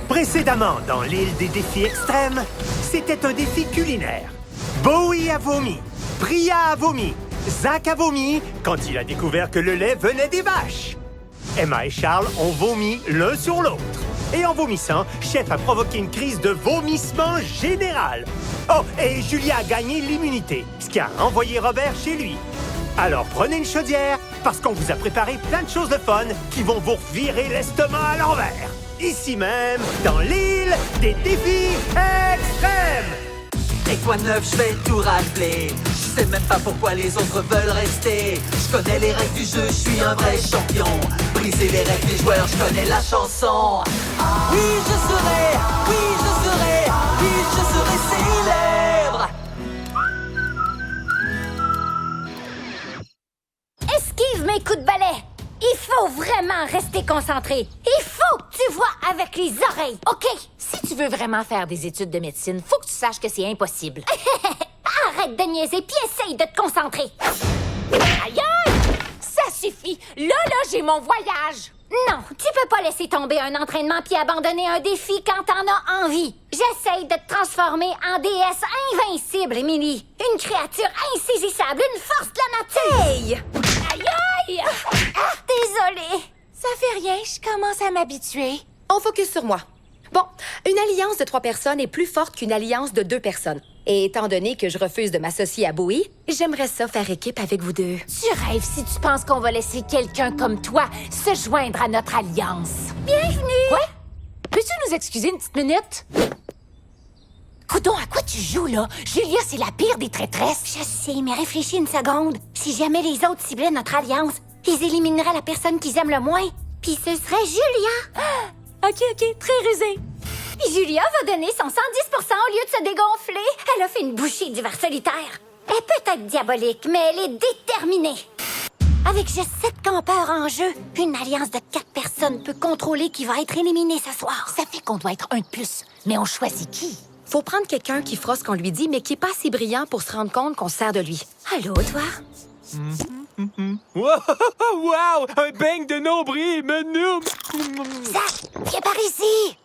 Précédemment, dans l'île des défis extrêmes, c'était un défi culinaire. Bowie a vomi, Priya a vomi, Zach a vomi quand il a découvert que le lait venait des vaches. Emma et Charles ont vomi l'un sur l'autre. Et en vomissant, Chef a provoqué une crise de vomissement général. Oh, et Julia a gagné l'immunité, ce qui a renvoyé Robert chez lui. Alors prenez une chaudière, parce qu'on vous a préparé plein de choses de fun qui vont vous revirer l'estomac à l'envers. Ici même, dans l'île des défis extrêmes. Et quoi de neuf, je vais tout rafler. Je sais même pas pourquoi les autres veulent rester. Je connais les règles du jeu, je suis un vrai champion. Briser les règles des joueurs, je connais la chanson. Oui, je serai, oui, je serai, oui, je serai célèbre. Esquive mes coups de balai! Il faut vraiment rester concentré. Il faut que tu vois avec les oreilles, OK? Si tu veux vraiment faire des études de médecine, faut que tu saches que c'est impossible. Arrête de niaiser puis essaye de te concentrer. Aïe aïe! Ça suffit! Là, j'ai mon voyage! Non, tu peux pas laisser tomber un entraînement puis abandonner un défi quand t'en as envie. J'essaye de te transformer en déesse invincible, Emily. Une créature insaisissable, une force de la nature. Hey! Aïe aïe! Désolée. Ça fait rien, je commence à m'habituer. On focus sur moi. Bon, une alliance de 3 personnes est plus forte qu'une alliance de 2 personnes. Et étant donné que je refuse de m'associer à Bowie, j'aimerais ça faire équipe avec vous deux. Tu rêves si tu penses qu'on va laisser quelqu'un comme toi se joindre à notre alliance. Bienvenue. Quoi? Peux-tu nous excuser une petite minute? Coudon, à quoi tu joues, là? Julia, c'est la pire des traîtresses. Je sais, mais réfléchis une seconde. Si jamais les autres ciblaient notre alliance, ils élimineraient la personne qu'ils aiment le moins. Puis ce serait Julia. OK, très rusé. Julia va donner son 110% au lieu de se dégonfler. Elle a fait une bouchée d'hiver solitaire. Elle peut être diabolique, mais elle est déterminée. Avec juste 7 campeurs en jeu, une alliance de 4 personnes peut contrôler qui va être éliminé ce soir. Ça fait qu'on doit être un de plus. Mais on choisit qui? Faut prendre quelqu'un qui fera ce qu'on lui dit, mais qui est pas assez brillant pour se rendre compte qu'on se sert de lui. Allô, toi? Wow! Un bang de nombril, menu! Zach, viens par ici!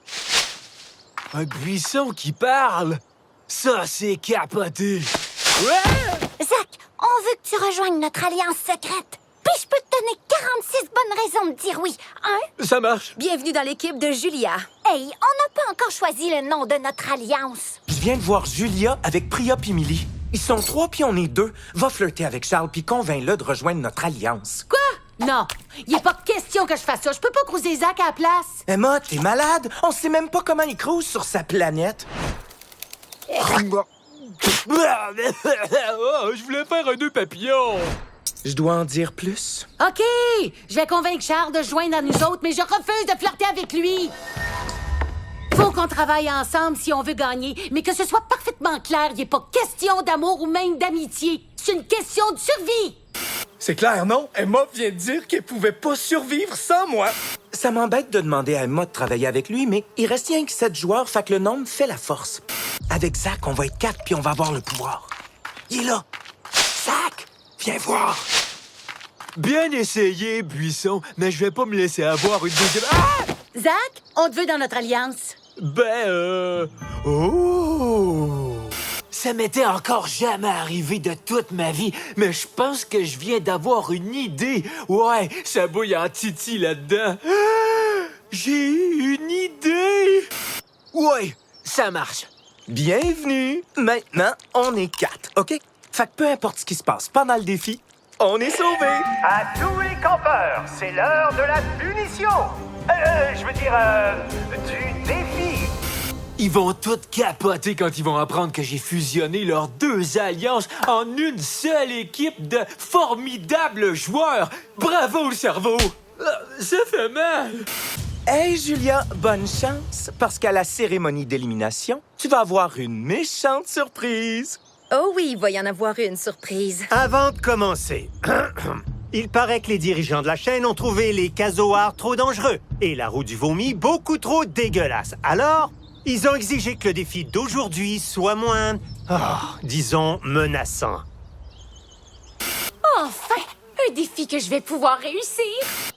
Un buisson qui parle? Ça, c'est capoté! Ouais! Zach, on veut que tu rejoignes notre alliance secrète. Puis je peux te donner 46 bonnes raisons de dire oui. Ça marche. Bienvenue dans l'équipe de Julia. Hey, on n'a pas encore choisi le nom de notre alliance. Je viens de voir Julia avec Priya puis Millie. Ils sont 3 puis on est 2. Va flirter avec Charles puis convainc-le de rejoindre notre alliance. Quoi? Non, il est pas question que je fasse ça. Je peux pas cruiser Zach à la place. Emma, t'es malade? On sait même pas comment il cruise sur sa planète. Oh, je voulais faire un nœud papillon. Je dois en dire plus? OK, je vais convaincre Charles de se joindre à nous autres, mais je refuse de flirter avec lui. Faut qu'on travaille ensemble si on veut gagner, mais que ce soit parfaitement clair, il n'est pas question d'amour ou même d'amitié. C'est une question de survie. C'est clair, non? Emma vient de dire qu'elle pouvait pas survivre sans moi. Ça m'embête de demander à Emma de travailler avec lui, mais il reste rien que 7 joueurs, fait que le nombre fait la force. Avec Zach, on va être 4 puis on va avoir le pouvoir. Il est là. Zach, viens voir. Bien essayé, buisson, mais je vais pas me laisser avoir une deuxième... Ah! Zach, on te veut dans notre alliance. Oh! Ça m'était encore jamais arrivé de toute ma vie, mais je pense que je viens d'avoir une idée. Ouais, ça bouille en titi là-dedans. Ah! J'ai eu une idée! Ouais, ça marche. Bienvenue. Maintenant, on est 4, OK? Fait que peu importe ce qui se passe pendant le défi, on est sauvés. À tous les campeurs, c'est l'heure de la punition. Je veux dire, du défi. Ils vont tous capoter quand ils vont apprendre que j'ai fusionné leurs 2 alliances en une seule équipe de formidables joueurs. Bravo, le cerveau! Ça fait mal! Hey, Julia, bonne chance, parce qu'à la cérémonie d'élimination, tu vas avoir une méchante surprise. Oh oui, il va y en avoir une surprise. Avant de commencer, il paraît que les dirigeants de la chaîne ont trouvé les casoars trop dangereux et la roue du vomi beaucoup trop dégueulasse. Alors, ils ont exigé que le défi d'aujourd'hui soit moins, disons, menaçant. Enfin, un un défi que je vais pouvoir réussir.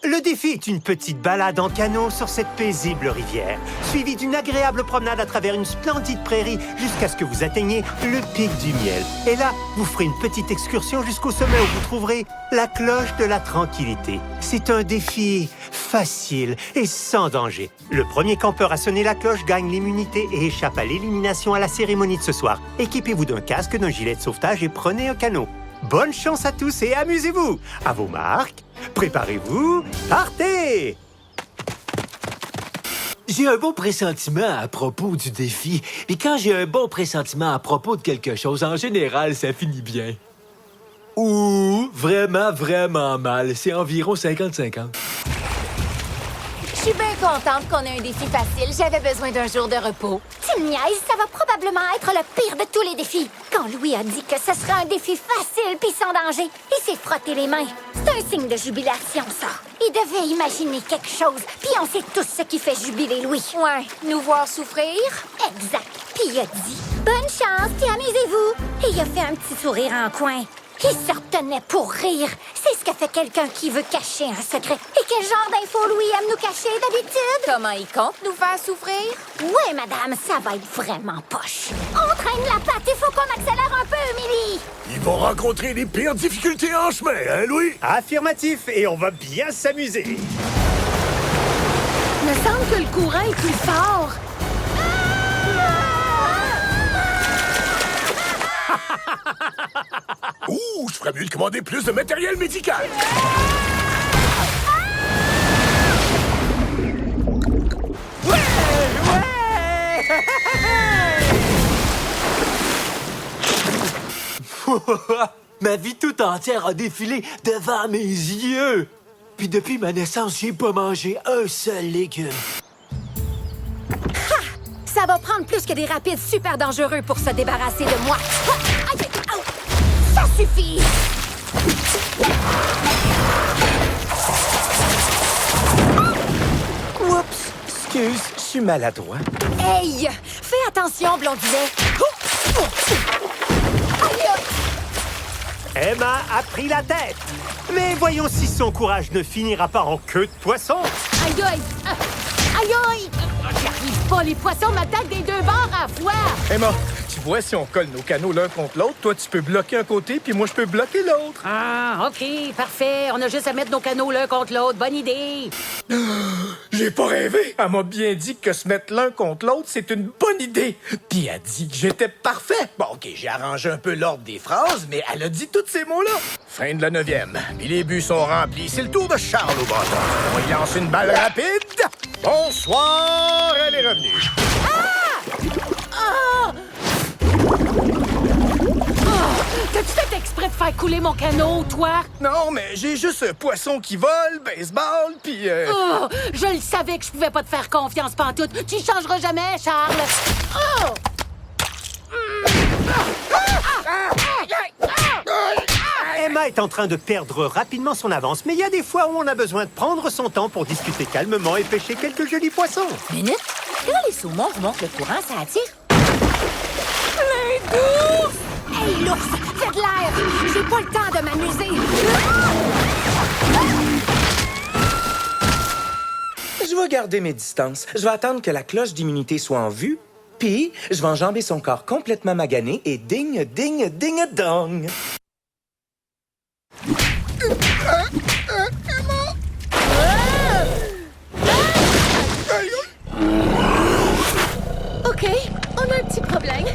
Le défi est une petite balade en canot sur cette paisible rivière, suivie d'une agréable promenade à travers une splendide prairie jusqu'à ce que vous atteigniez le pic du miel. Et là, vous ferez une petite excursion jusqu'au sommet où vous trouverez la cloche de la tranquillité. C'est un défi facile et sans danger. Le premier campeur à sonner la cloche gagne l'immunité et échappe à l'élimination à la cérémonie de ce soir. Équipez-vous d'un casque, d'un gilet de sauvetage et prenez un canot. Bonne chance à tous et amusez-vous! À vos marques, préparez-vous, partez! J'ai un bon pressentiment à propos du défi. Puis quand j'ai un bon pressentiment à propos de quelque chose, en général, ça finit bien. Ou vraiment, vraiment mal. C'est environ 50-50. Je suis bien contente qu'on ait un défi facile. J'avais besoin d'un jour de repos. Tu me niaises, ça va probablement être le pire de tous les défis. Quand Louis a dit que ce serait un défi facile puis sans danger, il s'est frotté les mains. C'est un signe de jubilation, ça. Il devait imaginer quelque chose, puis on sait tous ce qui fait jubiler Louis. Ouais, nous voir souffrir. Exact. Puis il a dit « Bonne chance, puis amusez-vous ». Et il a fait un petit sourire en coin. Il se retenait pour rire. C'est ce que fait quelqu'un qui veut cacher un secret. Et quel genre d'infos Louis aime nous cacher d'habitude? Comment il compte nous faire souffrir? Oui, madame, ça va être vraiment poche. On traîne la patte, il faut qu'on accélère un peu, Émilie. Ils vont rencontrer les pires difficultés en chemin, hein, Louis? Affirmatif, et on va bien s'amuser. Il me semble que le courant est plus fort. Ouh, je ferais mieux de commander plus de matériel médical. Ma vie tout entière a défilé devant mes yeux. Puis depuis ma naissance, j'ai pas mangé un seul légume. Ça va prendre plus que des rapides super dangereux pour se débarrasser de moi. Ah, aïe, au. Ça suffit! Oups, excuse, je suis maladroit. Hey! Fais attention, blondinet! Aïe! Emma a pris la tête. Mais voyons si son courage ne finira pas en queue de poisson. Aïe, aïe! Aïe, aïe! J'y arrive pas, les poissons m'attaquent des deux bords à la fois! Emma, tu vois, si on colle nos canaux l'un contre l'autre, toi, tu peux bloquer un côté, puis moi, je peux bloquer l'autre. Ah, OK, parfait. On a juste à mettre nos canaux l'un contre l'autre. Bonne idée. J'ai pas rêvé. Elle m'a bien dit que se mettre l'un contre l'autre, c'est une bonne idée. Puis elle a dit que j'étais parfait. Bon, OK, j'ai arrangé un peu l'ordre des phrases, mais elle a dit tous ces mots-là. Fin de la 9e. Puis les buts sont remplis. C'est le tour de Charles au bâton. On y lance une balle rapide. Bonsoir, elle est revenue. T'as-tu fait exprès de faire couler mon canot, toi? Non, mais j'ai juste un poisson qui vole, baseball, puis... Oh, je le savais que je pouvais pas te faire confiance pantoute. Tu changeras jamais, Charles. Oh! Emma est en train de perdre rapidement son avance, mais il y a des fois où on a besoin de prendre son temps pour discuter calmement et pêcher quelques jolis poissons. Minute. Quand les saumons remontent le courant, ça attire. Hey, l'ours, fais de l'air. J'ai pas le temps de m'amuser. Je vais garder mes distances. Je vais attendre que la cloche d'immunité soit en vue. Puis, je vais enjamber son corps complètement magané et ding, ding, ding, dong. OK, on a un petit problème.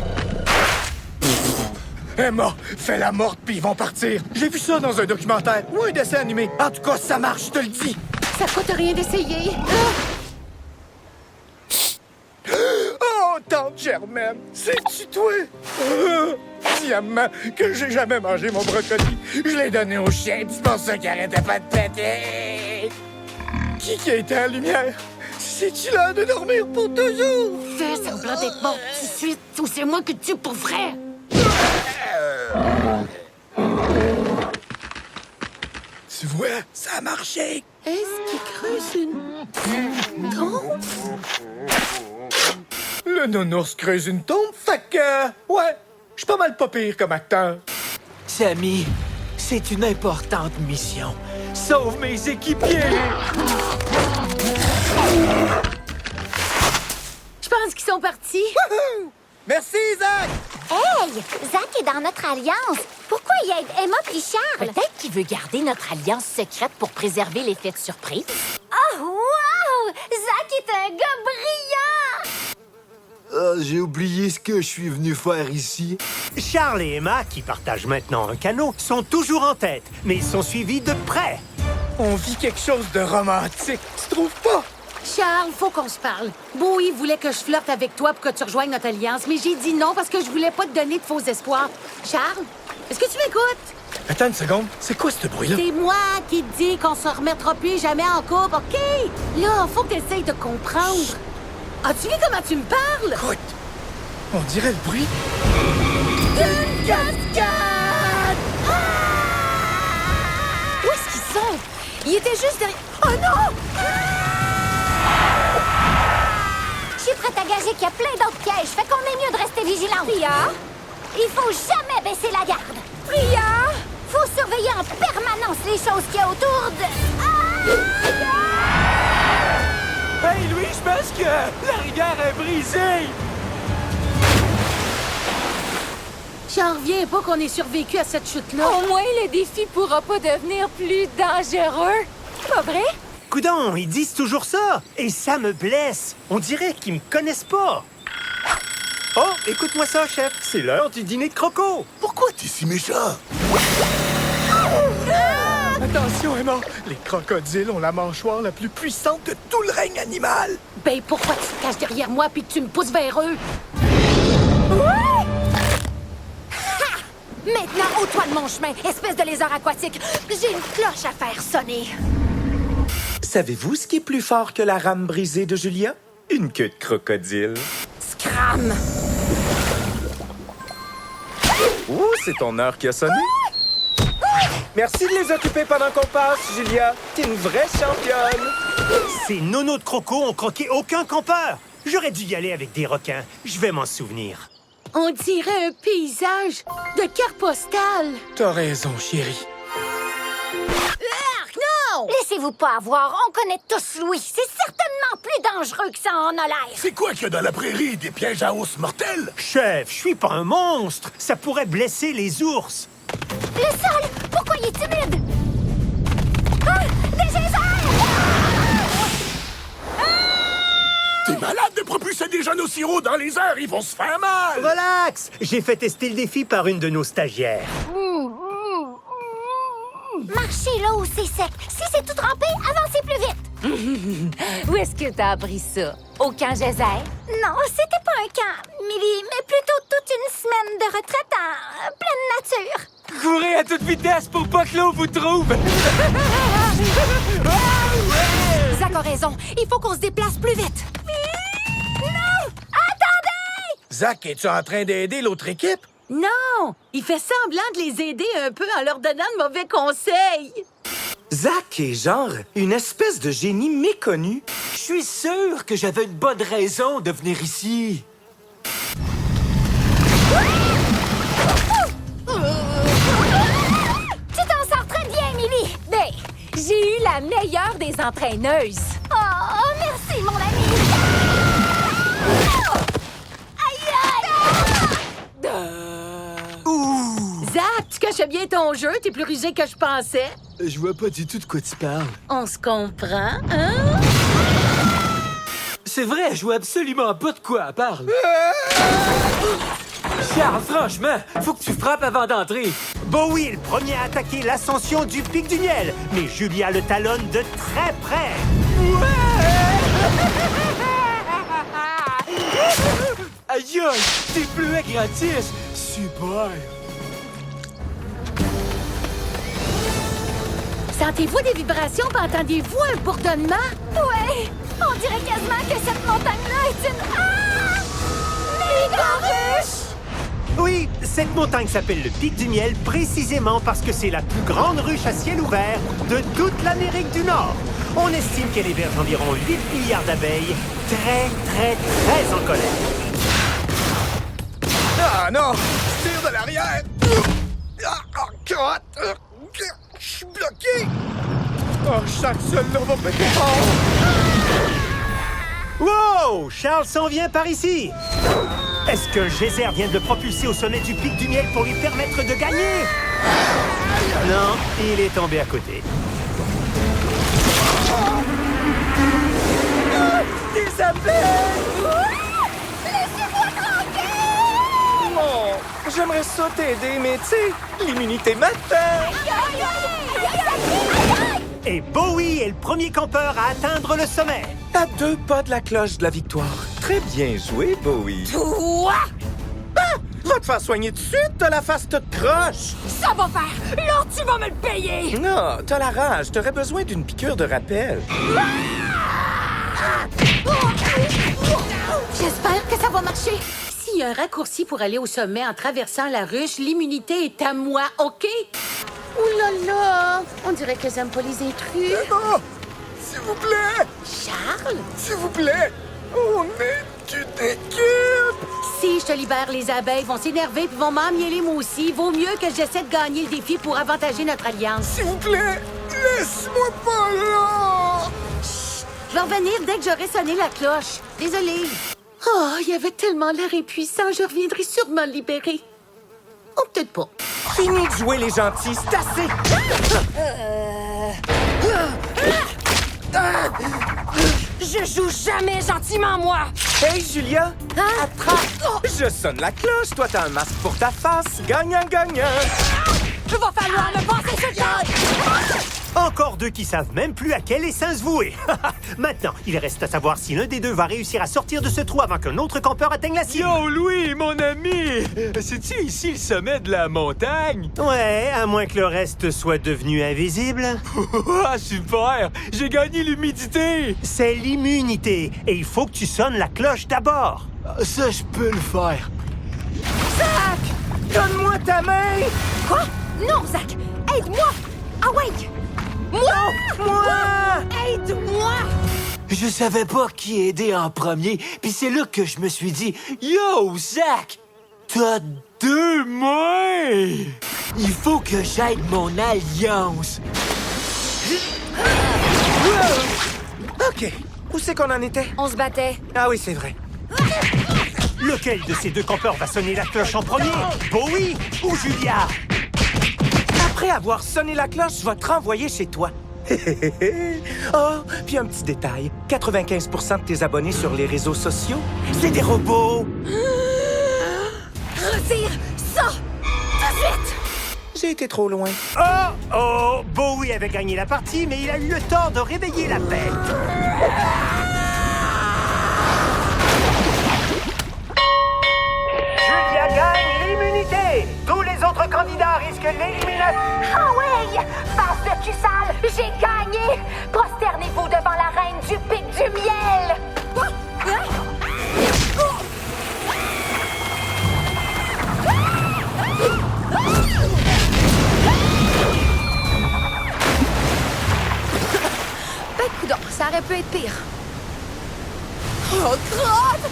Emma, fais la morte, puis ils vont partir. J'ai vu ça dans un documentaire ou un dessin animé. En tout cas, ça marche, je te le dis. Ça coûte rien d'essayer. Oh, tante Germaine, c'est-tu toi? Diamant, que j'ai jamais mangé mon brocoli. Je l'ai donné au chien, tu penses ça qu'il arrêtait pas de péter? Qui a été à la lumière? C'est-tu là de dormir pour toujours? Fais semblant d'être mort tout de suite, ou c'est moi que tu pour vrai. Tu vois, ça a marché. Est-ce qu'il creuse une tombe? Le nounours creuse une tombe, fait que... ouais, je suis pas mal pas pire comme acteur. Sammy, C'est une importante mission. Sauve mes équipiers! Je pense qu'ils sont partis. Merci, Zach! Hey! Zach est dans notre alliance. Pourquoi il aide Emma puis Charles? Peut-être qu'il veut garder notre alliance secrète pour préserver l'effet de surprise. Oh, wow! Zach est un gars brillant! J'ai oublié ce que je suis venu faire ici. Charles et Emma, qui partagent maintenant un canot, sont toujours en tête, mais ils sont suivis de près. On vit quelque chose de romantique, tu trouves pas? Charles, faut qu'on se parle. Bowie voulait que je flirte avec toi pour que tu rejoignes notre alliance, mais j'ai dit non parce que je voulais pas te donner de faux espoirs. Charles, est-ce que tu m'écoutes? Attends une seconde, c'est quoi ce bruit-là? C'est moi qui te dis qu'on se remettra plus jamais en couple, OK? Là, faut que tu essayes de comprendre. As-tu vu comment tu me parles? Écoute, on dirait le bruit. Une cascade! Où est-ce qu'ils sont? Ils étaient juste derrière... Oh non! Je suis prête à gager qu'il y a plein d'autres pièges. Fait qu'on est mieux de rester vigilants. Priya? Il faut jamais baisser la garde. Priya? Faut surveiller en permanence les choses qu'il y a autour de... Hey, Louis, je pense que la rivière est brisée! J'en reviens pas qu'on ait survécu à cette chute-là. Au moins, le défi pourra pas devenir plus dangereux. Pas vrai? Coudon, ils disent toujours ça, et ça me blesse. On dirait qu'ils me connaissent pas. Oh, écoute-moi ça, chef. C'est l'heure du dîner de croco. Pourquoi t'es si méchant? Attention, Emma, les crocodiles ont la mâchoire la plus puissante de tout le règne animal. Ben, pourquoi tu te caches derrière moi puis que tu me pousses vers eux? Maintenant, ôte-toi de mon chemin, espèce de lézard aquatique. J'ai une cloche à faire sonner. Savez-vous ce qui est plus fort que la rame brisée de Julia? Une queue de crocodile. Scram! Ouh, c'est ton heure qui a sonné. Merci de les occuper pendant qu'on passe, Julia. T'es une vraie championne. Ces nonos de croco ont croqué aucun campeur. J'aurais dû y aller avec des requins. Je vais m'en souvenir. On dirait un paysage de carte postale. T'as raison, chérie. Non! Laissez-vous pas avoir. On connaît tous Louis. C'est certainement plus dangereux que ça en a l'air. C'est quoi qu'il y a dans la prairie? Des pièges à os mortels? Chef, je suis pas un monstre. Ça pourrait blesser les ours. Le sol! Pourquoi il est timide? Ah! Des geysers! T'es malade de propulser des jeunes au sirop dans les airs, ils vont se faire mal! Relax! J'ai fait tester le défi par une de nos stagiaires. Marchez là où c'est sec. Si c'est tout trempé, avancez plus vite. Où est-ce que t'as appris ça? Au camp Geyser? Non, c'était pas un camp, Millie, mais plutôt toute une semaine de retraite en pleine nature. Courez à toute vitesse pour pas que l'eau vous trouve! Zach a raison, il faut qu'on se déplace plus vite. Non! Attendez! Zach, es-tu en train d'aider l'autre équipe? Non! Il fait semblant de les aider un peu en leur donnant de mauvais conseils. Zach est genre une espèce de génie méconnu. Je suis sûr que j'avais une bonne raison de venir ici. Tu t'en sors très bien, Millie. Ben, j'ai eu la meilleure des entraîneuses. Oh, merci, mon ami. Aïe, aïe! Zach, tu caches bien ton jeu, t'es plus rusé que je pensais. Je vois pas du tout de quoi tu parles. On se comprend, hein? C'est vrai, je vois absolument pas de quoi elle parle. Charles, franchement, faut que tu frappes avant d'entrer. Bowie est le premier à attaquer l'ascension du pic du miel, mais Julia le talonne de très près. Aïe, aïe, des bleuets gratis. Super. Sentez-vous des vibrations et entendez-vous un bourdonnement? Ouais, on dirait quasiment que cette montagne-là est une... Ah! Méga ruche! Oui, cette montagne s'appelle le pic du miel précisément parce que c'est la plus grande ruche à ciel ouvert de toute l'Amérique du Nord. On estime qu'elle héberge environ 8 milliards d'abeilles, très en colère. Ah non! Tire de l'arrière! Ah, crotte! Je suis bloqué! Oh, chaque seul-là va péter fort! Wow! Charles s'en vient par ici! Est-ce qu'un geyser vient de le propulser au sommet du pic du miel pour lui permettre de gagner? Non, il est tombé à côté. Des abeilles! Oh, j'aimerais ça t'aider, mais tu sais, l'immunité m'attend! Et Bowie est le premier campeur à atteindre le sommet. À 2 pas de la cloche de la victoire. Très bien joué, Bowie. Toi! Ah! Va te faire soigner tout de suite, t'as la face toute croche! Ça va faire! Là, tu vas me le payer! Non, t'as la rage, t'aurais besoin d'une piqûre de rappel. J'espère que ça va marcher. S'il y a un raccourci pour aller au sommet en traversant la ruche, l'immunité est à moi, OK? Ouh là là! On dirait que j'aime pas les intrus. Non! S'il vous plaît! Charles? S'il vous plaît! On est une équipe! Si je te libère, les abeilles vont s'énerver puis vont m'emmieler moi aussi. Vaut mieux que j'essaie de gagner le défi pour avantager notre alliance. S'il vous plaît! Laisse-moi pas là! Je vais revenir dès que j'aurai sonné la cloche. Désolée. Oh, il y avait tellement l'air impuissant, je reviendrai sûrement le libérer. Ou peut-être pas. Fini de jouer les gentils, c'est assez! Je joue jamais gentiment, moi! Hey, Julia! Attrape! Je sonne la cloche, toi t'as un masque pour ta face. Gagnant, gagnant! Il va falloir me passer ce gars! Encore deux qui savent même plus à quel essaim se vouer. Maintenant, il reste à savoir si l'un des deux va réussir à sortir de ce trou avant qu'un autre campeur atteigne la cible. Yo, Louis, mon ami! C'est-tu ici le sommet de la montagne? Ouais, à moins que le reste soit devenu invisible. Ah, super! J'ai gagné l'humidité! C'est l'immunité, et il faut que tu sonnes la cloche d'abord. Ça, je peux le faire. Donne-moi ta main! Quoi? Non, Zach! Aide-moi! Ah ouais! Moi! Aide-moi! Je savais pas qui aider en premier, puis c'est là que je me suis dit, yo, Zach, t'as 2 mains! Il faut que j'aide mon alliance. OK. Où c'est qu'on en était? On se battait. Ah oui, c'est vrai. Lequel de ces deux campeurs va sonner la cloche en premier? Bowie ou Julia? Après avoir sonné la cloche, je vais te renvoyer chez toi. Oh, puis un petit détail. 95% de tes abonnés sur les réseaux sociaux, c'est des robots. Retire ça! Tout de suite! J'ai été trop loin. Oh! Bowie avait gagné la partie, mais il a eu le temps de réveiller la bête. Julia gagne l'immunité! Tous les autres candidats risquent l'élimination. Ah ouais! Face de cul sale, j'ai gagné! Prosternez-vous devant la reine du pic du miel! Ben, coudonc, ça aurait pu être pire. Oh, crotte!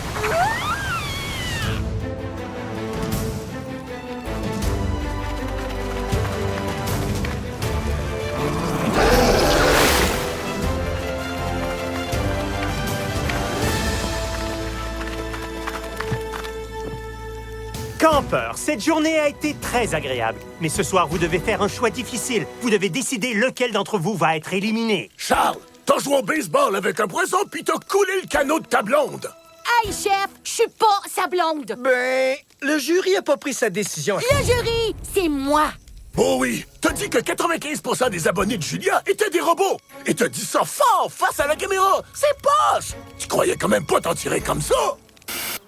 Campeurs, cette journée a été très agréable. Mais ce soir, vous devez faire un choix difficile. Vous devez décider lequel d'entre vous va être éliminé. Charles, t'as joué au baseball avec un poisson puis t'as coulé le canot de ta blonde. Hey, chef, je suis pas sa blonde. Ben, le jury a pas pris sa décision. Le jury, c'est moi. Oh oui, t'as dit que 95% des abonnés de Julia étaient des robots. Et t'as dit ça fort face à la caméra. C'est poche. Tu croyais quand même pas t'en tirer comme ça?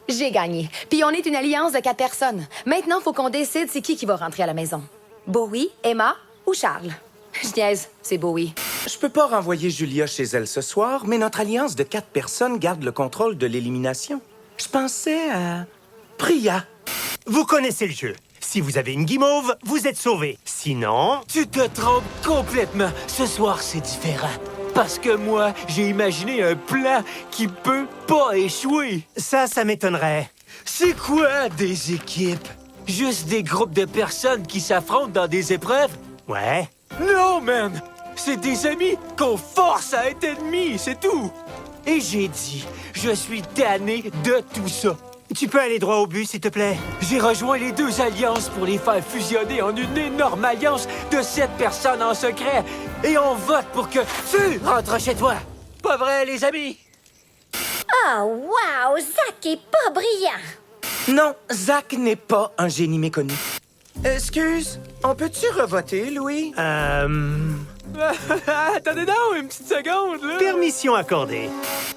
J'ai gagné. Puis on est une alliance de 4 personnes. Maintenant, faut qu'on décide c'est qui va rentrer à la maison. Bowie, Emma ou Charles? Je niaise, c'est Bowie. Je peux pas renvoyer Julia chez elle ce soir, mais notre alliance de 4 personnes garde le contrôle de l'élimination. Je pensais à Priya. Vous connaissez le jeu. Si vous avez une guimauve, vous êtes sauvé. Sinon... Tu te trompes complètement. Ce soir, c'est différent. Parce que moi, j'ai imaginé un plan qui peut pas échouer. Ça m'étonnerait. C'est quoi des équipes? Juste des groupes de personnes qui s'affrontent dans des épreuves? Ouais. Non, man! C'est des amis qu'on force à être ennemis, c'est tout! Et j'ai dit, je suis tanné de tout ça. Tu peux aller droit au but, s'il te plaît? J'ai rejoint les deux alliances pour les faire fusionner en une énorme alliance de 7 personnes en secret. Et on vote pour que tu rentres chez toi. Pas vrai, les amis? Oh, wow! Zach est pas brillant! Non, Zach n'est pas un génie méconnu. Excuse, on peut-tu revoter, Louis? Attendez donc une petite seconde, là. Permission accordée.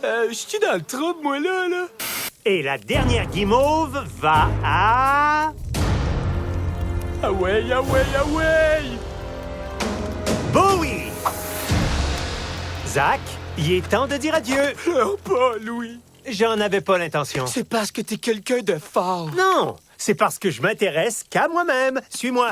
Je suis dans le trouble, moi, là. Et la dernière guimauve va à... Ah ouais! Bowie! Zach, il est temps de dire adieu. Pleure pas, Louis. J'en avais pas l'intention. C'est parce que t'es quelqu'un de fort. Non, c'est parce que je m'intéresse qu'à moi-même. Suis-moi.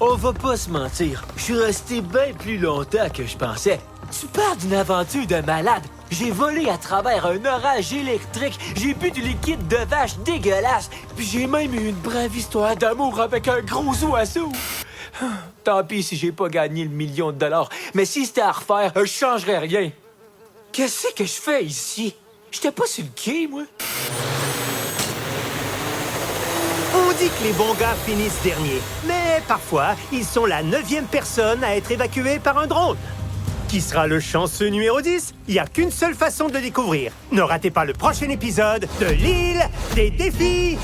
On va pas se mentir, je suis resté bien plus longtemps que je pensais. Tu parles d'une aventure de malade. J'ai volé à travers un orage électrique, j'ai bu du liquide de vache dégueulasse, puis j'ai même eu une brave histoire d'amour avec un gros oiseau. Tant pis si j'ai pas gagné le $1 million, mais si c'était à refaire, je changerais rien. Qu'est-ce que je fais ici? J'étais pas sur le quai, moi. On dit que les bons gars finissent derniers, mais parfois, ils sont la 9e personne à être évacuée par un drone. Qui sera le chanceux numéro 10? Il n'y a qu'une seule façon de le découvrir. Ne ratez pas le prochain épisode de l'île des défis